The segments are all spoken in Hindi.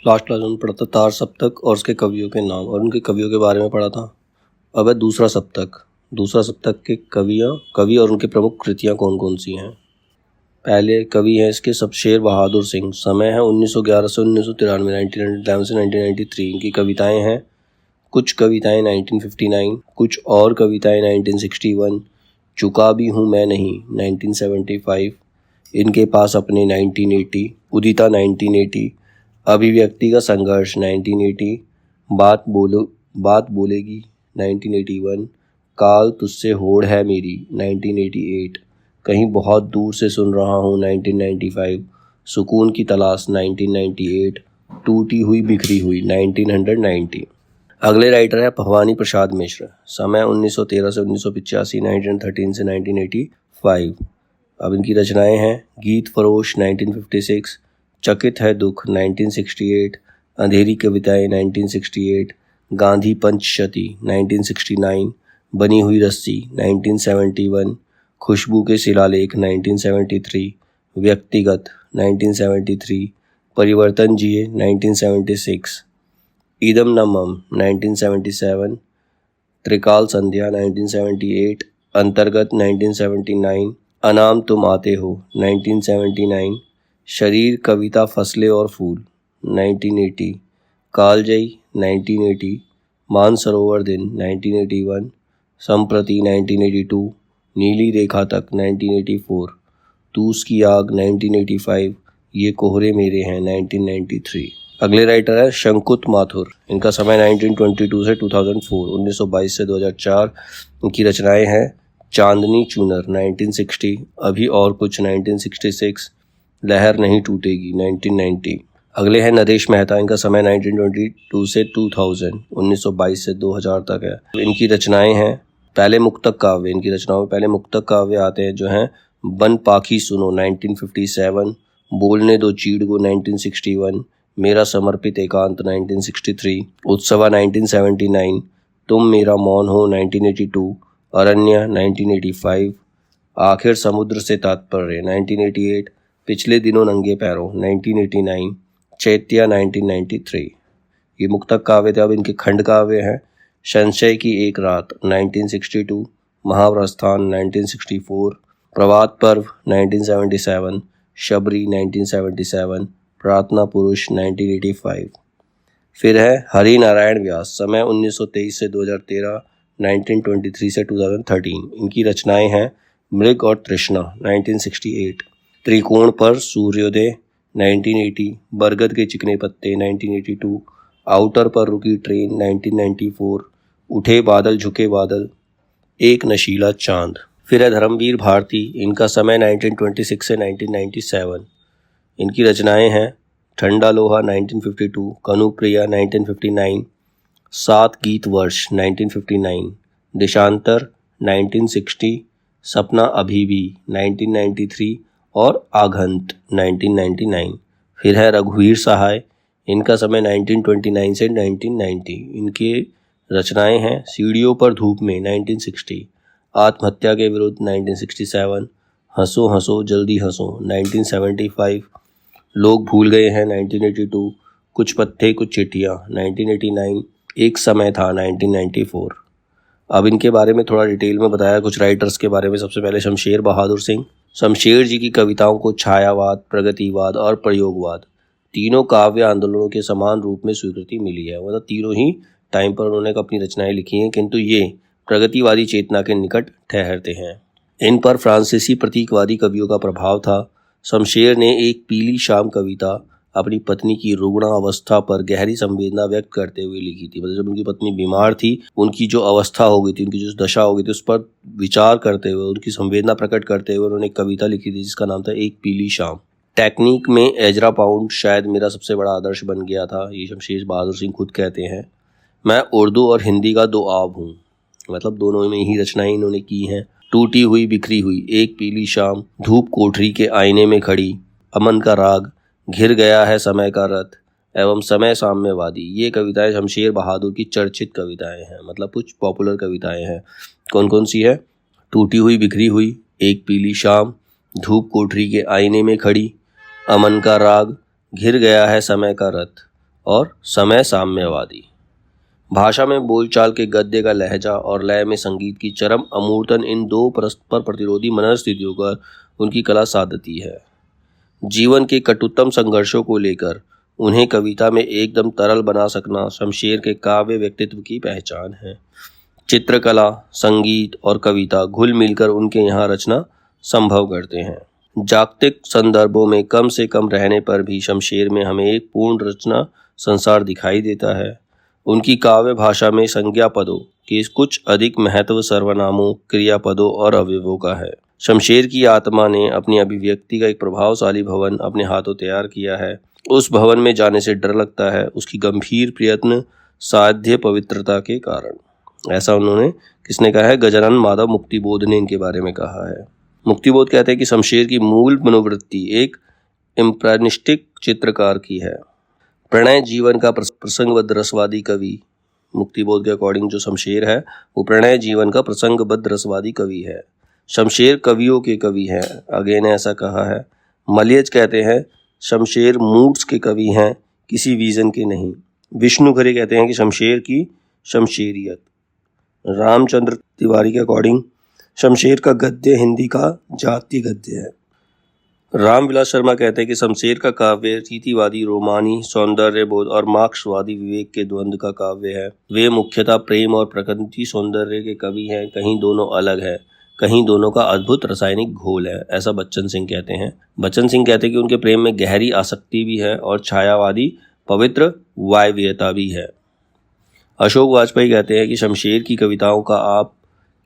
लास्ट क्लास में पढ़ा था तार सप्तक और उसके कवियों के नाम और उनके कवियों के बारे में पढ़ा था। अब है दूसरा सप्तक के कवि और उनकी प्रमुख कृतियाँ कौन कौन सी हैं। पहले कवि हैं इसके शमशेर बहादुर सिंह। समय है 1911 से 1993, 1911 से 1993। इनकी कविताएं हैं, कुछ कविताएं 1959, कुछ और कविताएं 1961, चुका भी हूँ मैं नहीं 1975, इनके पास अपने 1980, उदिता 1980, अभिव्यक्ति का संघर्ष 1980, बात बोलेगी 1981, काल तुझसे होड़ है मेरी 1988, कहीं बहुत दूर से सुन रहा हूँ 1995, सुकून की तलाश 1998, टूटी हुई बिखरी हुई 1990। अगले राइटर है भवानी प्रसाद मिश्र। समय 1913 से 1985, 1913 से 1985। अब इनकी रचनाएं हैं, गीत फरोश 1956, चकित है दुख 1968, अंधेरी कविताएं 1968, गांधी पंचशती 1969, बनी हुई रस्सी 1971, खुशबू के शिलालेख 1973, व्यक्तिगत 1973, परिवर्तन जिए 1976, ईदम नमम 1977, त्रिकाल संध्या 1978, अंतर्गत 1979, अनाम तुम आते हो 1979, शरीर कविता फसलें और फूल 1980, कालजयी 1980, मानसरोवर दिन 1981, संप्रति 1982, नीली रेखा तक 1984, तूस की आग 1985, ये कोहरे मेरे हैं 1993। अगले राइटर है शंकुत माथुर। इनका समय 1922 से 2004, 1922 से 2004। इनकी रचनाएं हैं, चांदनी चूनर 1960, अभी और कुछ 1966, लहर नहीं टूटेगी 1990। अगले हैं नरेश मेहता। इनका समय 1922 से 2000, 1922 से 2000 तक है। इनकी रचनाएं हैं, पहले मुक्तक काव्य। इनकी रचनाओं में पहले मुक्तक काव्य आते हैं जो हैं, बन पाखी सुनो 1957, बोलने दो चीड़ को 1961, मेरा समर्पित एकांत 1963, उत्सवा 1979, तुम मेरा मौन हो 1982, अरण्य 1985, आखिर समुद्र से तात्पर्य 1988, पिछले दिनों नंगे पैरों 1989, चैत्या 1993। ये मुक्तक काव्य थे। अब इनके खंड काव्य हैं, संशय की एक रात 1962, महाप्रस्थान 1964, प्रभात पर्व 1977, शबरी 1977, प्रार्थना पुरुष 1985। फिर है हरि नारायण व्यास। समय 1923 से 2013, 1923 से 2013। इनकी रचनाएं हैं, मृग और तृष्णा 1968, त्रिकोण पर सूर्योदय 1980, बरगद के चिकने पत्ते 1982, आउटर पर रुकी ट्रेन 1994, उठे बादल झुके बादल, एक नशीला चांद। फिर है धर्मवीर भारती। इनका समय 1926 से 1997। इनकी रचनाएं हैं, ठंडा लोहा 1952, कनुप्रिया 1959, सात गीत वर्ष 1959, देशांतर 1960, सपना अभी भी 1993 और आघंत 1999। फिर है रघुवीर सहाय। इनका समय 1929 से 1990। इनके रचनाएं हैं, सीढ़ियों पर धूप में 1960, आत्महत्या के विरुद्ध 1967, हंसो हंसो जल्दी हंसो 1975, लोग भूल गए हैं 1982, कुछ पत्ते कुछ चिट्ठियाँ 1989, एक समय था 1994। अब इनके बारे में थोड़ा डिटेल में बताया कुछ राइटर्स के बारे में। सबसे पहले शमशेर बहादुर सिंह। शमशेर जी की कविताओं को छायावाद, प्रगतिवाद और प्रयोगवाद, तीनों काव्य आंदोलनों के समान रूप में स्वीकृति मिली है। मतलब तीनों ही टाइम पर उन्होंने अपनी रचनाएं लिखी हैं, किंतु ये प्रगतिवादी चेतना के निकट ठहरते हैं। इन पर फ्रांसीसी प्रतीकवादी कवियों का प्रभाव था। शमशेर ने एक पीली शाम कविता अपनी पत्नी की रुग्ण अवस्था पर गहरी संवेदना व्यक्त करते हुए लिखी थी। मतलब जब उनकी पत्नी बीमार थी, उनकी जो अवस्था हो गई थी, उनकी जो दशा हो गई थी, उस पर विचार करते हुए, उनकी संवेदना प्रकट करते हुए उन्होंने एक कविता लिखी थी जिसका नाम था एक पीली शाम। टेक्निक में एजरा पाउंड शायद मेरा सबसे बड़ा आदर्श बन गया था, ये शमशेर बहादुर सिंह खुद कहते हैं। मैं उर्दू और हिंदी का दो आब हूँ। मतलब दोनों में ही रचनाएं इन्होंने की हैं। टूटी हुई बिखरी हुई, एक पीली शाम, धूप कोठरी के आईने में खड़ी, अमन का राग, घिर गया है समय का रथ, एवं समय साम्यवादी, ये कविताएं शमशेर बहादुर की चर्चित कविताएं हैं। मतलब कुछ पॉपुलर कविताएं हैं। कौन कौन सी है? टूटी हुई बिखरी हुई, एक पीली शाम, धूप कोठरी के आईने में खड़ी, अमन का राग, घिर गया है समय का रथ और समय साम्यवादी। भाषा में बोलचाल के गद्य का लहजा और लय में संगीत की चरम अमूर्तन, इन दो परस्पर प्रतिरोधी मनस्थितियों का उनकी कला साधती है। जीवन के कटुतम संघर्षों को लेकर उन्हें कविता में एकदम तरल बना सकना शमशेर के काव्य व्यक्तित्व की पहचान है। चित्रकला, संगीत और कविता घुल मिलकर उनके यहाँ रचना संभव करते हैं। जागतिक संदर्भों में कम से कम रहने पर भी शमशेर में हमें एक पूर्ण रचना संसार दिखाई देता है। उनकी काव्य भाषा में संज्ञा पदों के कुछ अधिक महत्व सर्वनामों, क्रियापदों और अवयवों का है। शमशेर की आत्मा ने अपनी अभिव्यक्ति का एक प्रभावशाली भवन अपने हाथों तैयार किया है। उस भवन में जाने से डर लगता है, उसकी गंभीर प्रयत्न साध्य पवित्रता के कारण। ऐसा उन्होंने किसने कहा है? गजानन माधव मुक्तिबोध ने इनके बारे में कहा है। मुक्तिबोध कहते हैं कि शमशेर की मूल मनोवृत्ति एक इम्प्रेनिस्टिक चित्रकार की है। प्रणय जीवन का प्रसंगबद्ध रसवादी कवि। मुक्तिबोध के अकॉर्डिंग जो शमशेर है वो प्रणय जीवन का प्रसंगबद्ध रसवादी कवि है। शमशेर कवियों के कवि हैं, अगेन ऐसा कहा है। मलियज कहते हैं शमशेर मूड्स के कवि हैं, किसी विजन के नहीं। विष्णु खरे कहते हैं कि शमशेर की शमशेरियत। रामचंद्र तिवारी के अकॉर्डिंग शमशेर का गद्य हिंदी का जातीय गद्य है। रामविलास शर्मा कहते हैं कि शमशेर का काव्य रीतिवादी रोमानी सौंदर्य बोध और मार्क्सवादी विवेक के द्वंद्व का काव्य है। वे मुख्यतः प्रेम और प्रकृति सौंदर्य के कवि हैं, कहीं दोनों अलग है, कहीं दोनों का अद्भुत रासायनिक घोल है, ऐसा बच्चन सिंह कहते हैं। बच्चन सिंह कहते हैं कि उनके प्रेम में गहरी आसक्ति भी है और छायावादी पवित्र वायव्यता भी है। अशोक वाजपेयी कहते हैं कि शमशेर की कविताओं का आप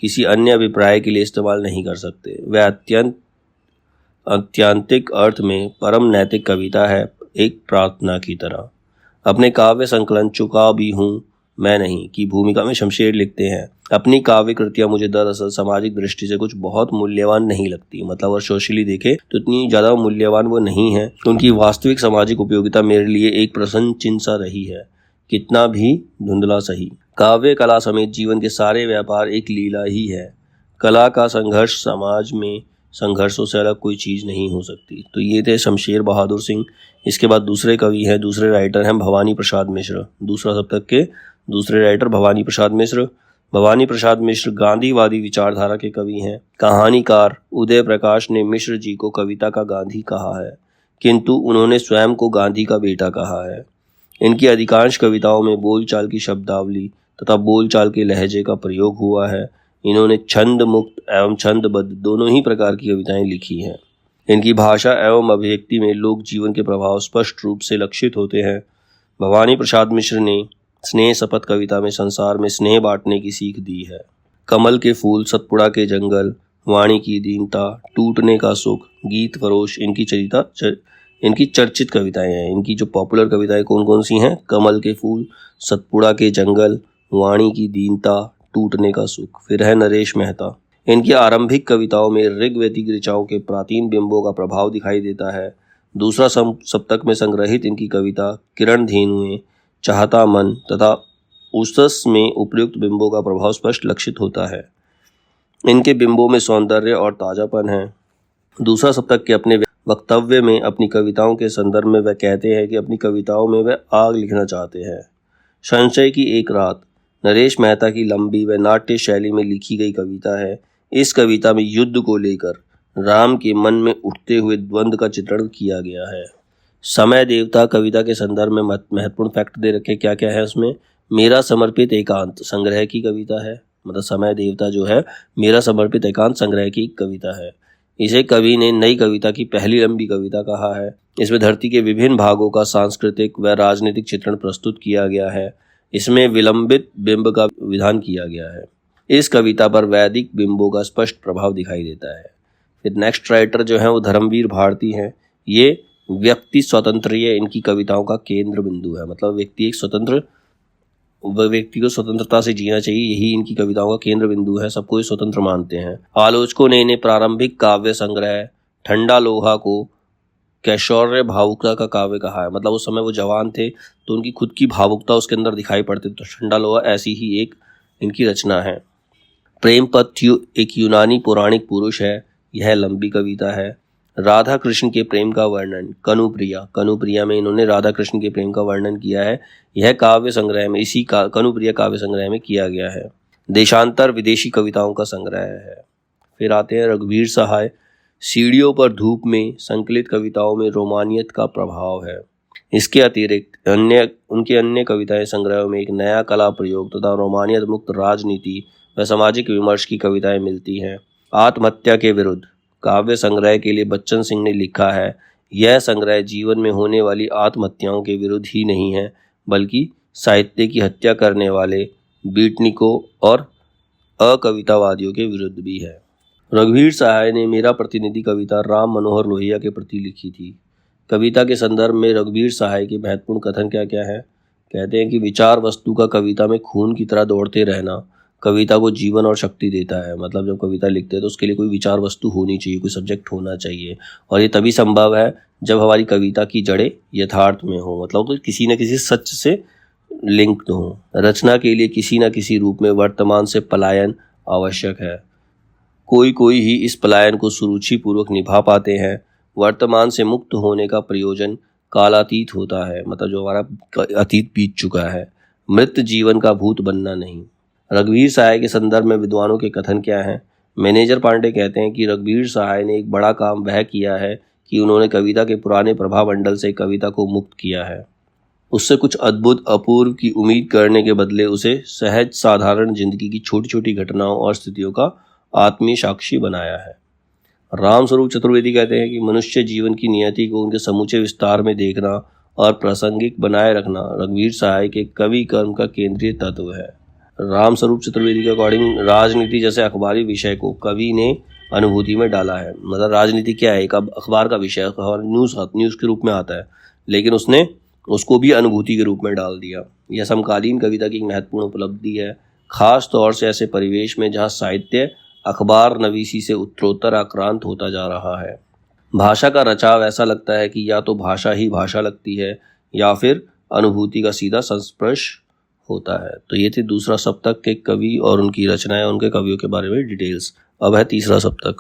किसी अन्य अभिप्राय के लिए इस्तेमाल नहीं कर सकते। वह आत्यंतिक अर्थ में परम नैतिक कविता है, एक प्रार्थना की तरह। अपने काव्य संकलन चुका भी हूँ मैं नहीं की भूमिका में शमशेर लिखते हैं, अपनी काव्य कृतियाँ मुझे दरअसल सामाजिक दृष्टि से कुछ बहुत मूल्यवान नहीं लगती। मतलब अगर सोशली देखे तो इतनी ज़्यादा मूल्यवान वो नहीं है। उनकी वास्तविक सामाजिक उपयोगिता मेरे लिए एक प्रश्न चिन्ह सा रही है, कितना भी धुंधला सही। काव्य कला समेत जीवन के सारे व्यापार एक लीला ही है। कला का संघर्ष समाज में संघर्षों से अलग कोई चीज़ नहीं हो सकती। तो ये थे शमशेर बहादुर सिंह। इसके बाद दूसरे कवि हैं, दूसरे राइटर हैं भवानी प्रसाद मिश्र। दूसरा सप्तक के दूसरे राइटर भवानी प्रसाद मिश्र। भवानी प्रसाद मिश्र गांधीवादी विचारधारा के कवि हैं। कहानीकार उदय प्रकाश ने मिश्र जी को कविता का गांधी कहा है, किंतु उन्होंने स्वयं को गांधी का बेटा कहा है। इनकी अधिकांश कविताओं में बोलचाल की शब्दावली तथा बोलचाल के लहजे का प्रयोग हुआ है। इन्होंने छंद मुक्त एवं छंदबद्ध दोनों ही प्रकार की कविताएं लिखी हैं। इनकी भाषा एवं अभिव्यक्ति में लोक जीवन के प्रभाव स्पष्ट रूप से लक्षित होते हैं। भवानी प्रसाद मिश्र ने स्नेह शपथ कविता में संसार में स्नेह बांटने की सीख दी है। कमल के फूल, सतपुड़ा के जंगल, वाणी की दीनता, टूटने का सुख, गीत फरोश इनकी चर्चित कविताएं हैं। इनकी जो पॉपुलर कविताएं कौन कौन सी हैं? कमल के फूल, सतपुड़ा के जंगल, वाणी की दीनता, टूटने का सुख। फिर है नरेश मेहता। इनकी आरंभिक कविताओं में ऋग्वैदिक ऋचाओं के प्राचीन बिंबों का प्रभाव दिखाई देता है। दूसरा सप्तक में संग्रहित इनकी कविता किरण धेनुएं, चाहता मन तथा उषस में उपयुक्त बिंबों का प्रभाव स्पष्ट लक्षित होता है। इनके बिंबों में सौंदर्य और ताजापन है। दूसरा सप्तक के अपने वक्तव्य में अपनी कविताओं के संदर्भ में वह कहते हैं कि अपनी कविताओं में वह आग लिखना चाहते हैं। संशय की एक रात नरेश मेहता की लंबी व नाट्य शैली में लिखी गई कविता है। इस कविता में युद्ध को लेकर राम के मन में उठते हुए द्वंद्व का चित्रण किया गया है। समय देवता कविता के संदर्भ में महत्वपूर्ण फैक्ट दे रखे। क्या क्या है उसमें? मेरा समर्पित एकांत संग्रह की कविता है। मतलब समय देवता जो है मेरा समर्पित एकांत संग्रह की कविता है। इसे कवि ने नई कविता की पहली लंबी कविता कहा है। इसमें धरती के विभिन्न भागों का सांस्कृतिक व राजनीतिक चित्रण प्रस्तुत किया गया है। इसमें विलंबित बिंब का विधान किया गया है। इस कविता पर वैदिक बिंबों का स्पष्ट प्रभाव दिखाई देता है। फिर नेक्स्ट राइटर जो है वो धर्मवीर भारती हैं। ये व्यक्ति स्वतंत्रीय इनकी कविताओं का केंद्र बिंदु है। मतलब व्यक्ति को स्वतंत्रता से जीना चाहिए, यही इनकी कविताओं का केंद्र बिंदु है। सबको ये स्वतंत्र मानते हैं। आलोचकों ने इन्हें प्रारंभिक काव्य संग्रह ठंडा लोहा को कैशोर्य भावुकता का काव्य कहा है। मतलब उस समय वो जवान थे तो उनकी खुद की भावुकता उसके अंदर दिखाई पड़ती, तो ठंडा लोहा ऐसी ही एक इनकी रचना है। प्रेम पथ एक यूनानी पौराणिक पुरुष है। यह लंबी कविता है। राधा कृष्ण के प्रेम का वर्णन, कनुप्रिया। कनुप्रिया में इन्होंने राधा कृष्ण के प्रेम का वर्णन किया है। यह काव्य संग्रह में कनुप्रिया काव्य संग्रह में किया गया है। देशांतर विदेशी कविताओं का संग्रह है। फिर आते हैं रघुवीर सहाय। सीढ़ियों पर धूप में संकलित कविताओं में रोमानियत का प्रभाव है। इसके अतिरिक्त उनके अन्य कविताएं संग्रहों में एक नया कला प्रयोग तथा रोमानियत मुक्त राजनीति व सामाजिक विमर्श की कविताएं मिलती हैं। आत्महत्या के विरुद्ध काव्य संग्रह के लिए बच्चन सिंह ने लिखा है, यह संग्रह जीवन में होने वाली आत्महत्याओं के विरुद्ध ही नहीं है, बल्कि साहित्य की हत्या करने वाले बीटनिकों और अकवितावादियों के विरुद्ध भी है। रघुवीर सहाय ने मेरा प्रतिनिधि कविता राम मनोहर लोहिया के प्रति लिखी थी। कविता के संदर्भ में रघुवीर सहाय के महत्वपूर्ण कथन क्या क्या है? कहते हैं कि विचार वस्तु का कविता में खून की तरह दौड़ते रहना कविता को जीवन और शक्ति देता है। मतलब जब कविता लिखते हैं तो उसके लिए कोई विचार वस्तु होनी चाहिए, कोई सब्जेक्ट होना चाहिए, और ये तभी संभव है जब हमारी कविता की जड़ें यथार्थ में हो, मतलब तो किसी न किसी सच से लिंक्ड हो। रचना के लिए किसी न किसी रूप में वर्तमान से पलायन आवश्यक है। कोई ही इस पलायन को सुरुचिपूर्वक निभा पाते हैं। वर्तमान से मुक्त होने का प्रयोजन कालातीत होता है, मतलब जो हमारा अतीत बीत चुका है। मृत जीवन का भूत बनना नहीं। रघुवीर सहाय के संदर्भ में विद्वानों के कथन क्या हैं? मैनेजर पांडे कहते हैं कि रघुवीर सहाय ने एक बड़ा काम वह किया है कि उन्होंने कविता के पुराने प्रभामंडल से कविता को मुक्त किया है। उससे कुछ अद्भुत अपूर्व की उम्मीद करने के बदले उसे सहज साधारण जिंदगी की छोटी छोटी घटनाओं और स्थितियों का आत्मीय साक्षी बनाया है। रामस्वरूप चतुर्वेदी कहते हैं कि मनुष्य जीवन की नियति को उनके समूचे विस्तार में देखना और प्रासंगिक बनाए रखना रघुवीर सहाय के कवि कर्म का केंद्रीय तत्व है। रामस्वरूप चतुर्वेदी के अकॉर्डिंग राजनीति जैसे अखबारी विषय को कवि ने अनुभूति में डाला है। मतलब राजनीति क्या है? एक अखबार का विषय, अखबार न्यूज़ के रूप में आता है, लेकिन उसने उसको भी अनुभूति के रूप में डाल दिया। यह समकालीन कविता की एक महत्वपूर्ण उपलब्धि है, खास तौर से ऐसे परिवेश में जहाँ साहित्य अखबार नवीसी से उत्तरोत्तर आक्रांत होता जा रहा है। भाषा का रचाव ऐसा लगता है कि या तो भाषा ही भाषा लगती है या फिर अनुभूति का सीधा संस्पर्श होता है। तो ये थे दूसरा सप्तक के कवि और उनकी रचनाएं, उनके कवियों के बारे में डिटेल्स। अब है तीसरा सप्तक।